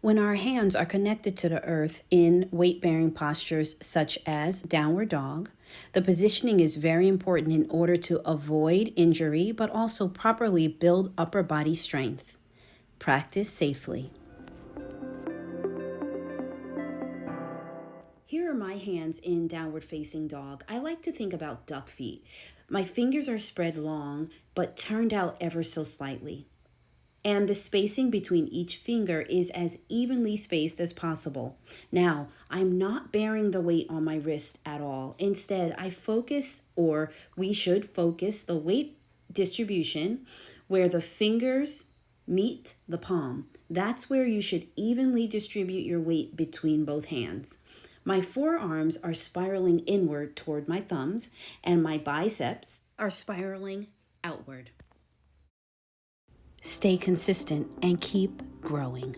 When our hands are connected to the earth in weight-bearing postures such as downward dog, the positioning is very important in order to avoid injury but also properly build upper body strength. Practice safely. Here are my hands in downward facing dog. I like to think about duck feet. My fingers are spread long but turned out ever so slightly. And the spacing between each finger is as evenly spaced as possible. Now, I'm not bearing the weight on my wrist at all. Instead, we should focus the weight distribution where the fingers meet the palm. That's where you should evenly distribute your weight between both hands. My forearms are spiraling inward toward my thumbs, and my biceps are spiraling outward. Stay consistent and keep growing.